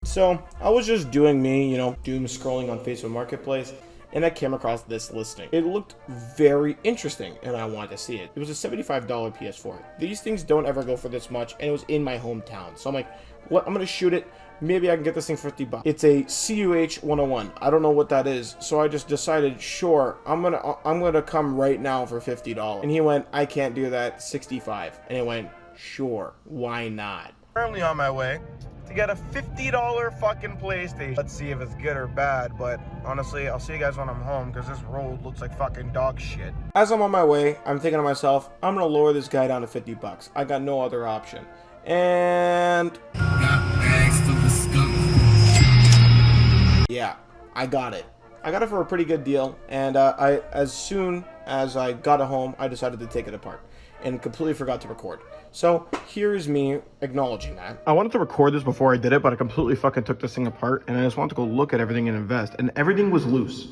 So I was just doing me, you know, doom scrolling on Facebook Marketplace, and I came across this listing. It looked very interesting, and I wanted to see it. It was a $75 PS4. These things don't ever go for this much, and it was in my hometown. So I'm like, what? I'm gonna shoot it. Maybe I can get this thing for $50. It's a CUH 101. I don't know what that is, so I just decided, sure, I'm gonna come right now for $50. And he went, I can't do that, 65. And I went, sure, why not? Currently on my way to get a $50 fucking PlayStation. Let's see if it's good or bad, but honestly, I'll see you guys when I'm home because this road looks like fucking dog shit. As I'm on my way, I'm thinking to myself, I'm gonna lower this guy down to $50. I got no other option. And yeah, I got it. I got it for a pretty good deal, and as soon as I got it home, I decided to take it apart and completely forgot to record. So here's me acknowledging that. I wanted to record this before I did it, but I completely fucking took this thing apart, and I just wanted to go look at everything and invest, and everything was loose.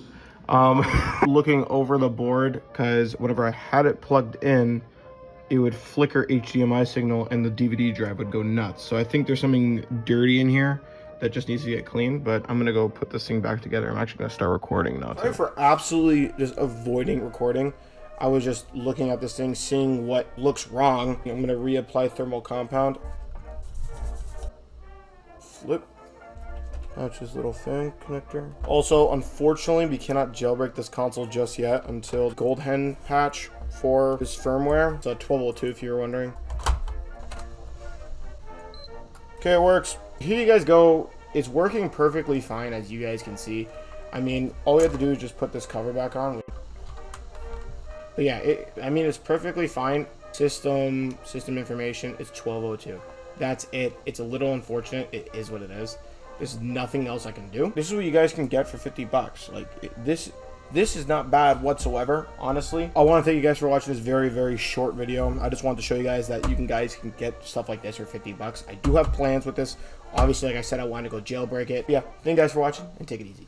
Looking over the board, because whenever I had it plugged in, it would flicker HDMI signal and the DVD drive would go nuts. So I think there's something dirty in here that just needs to get cleaned, but I'm gonna go put this thing back together. I'm actually gonna start recording now. Sorry for absolutely just avoiding recording. I was just looking at this thing, seeing what looks wrong. I'm gonna reapply thermal compound. Flip. That's his little fan connector. Also, unfortunately, we cannot jailbreak this console just yet until Gold Hen patch for this firmware. It's a 1202 if you were wondering. Okay, it works. Here you guys go. It's working perfectly fine, as you guys can see. I mean, all we have to do is just put this cover back on. But yeah, I mean, it's perfectly fine. System information is 1202. That's it. It's a little unfortunate. It is what it is. There's nothing else I can do. This is what you guys can get for $50. Like, this is not bad whatsoever, honestly. I want to thank you guys for watching this very, very short video. I just wanted to show you guys that you guys can get stuff like this for $50. I do have plans with this. Obviously, like I said, I wanted to go jailbreak it. But yeah, thank you guys for watching, and take it easy.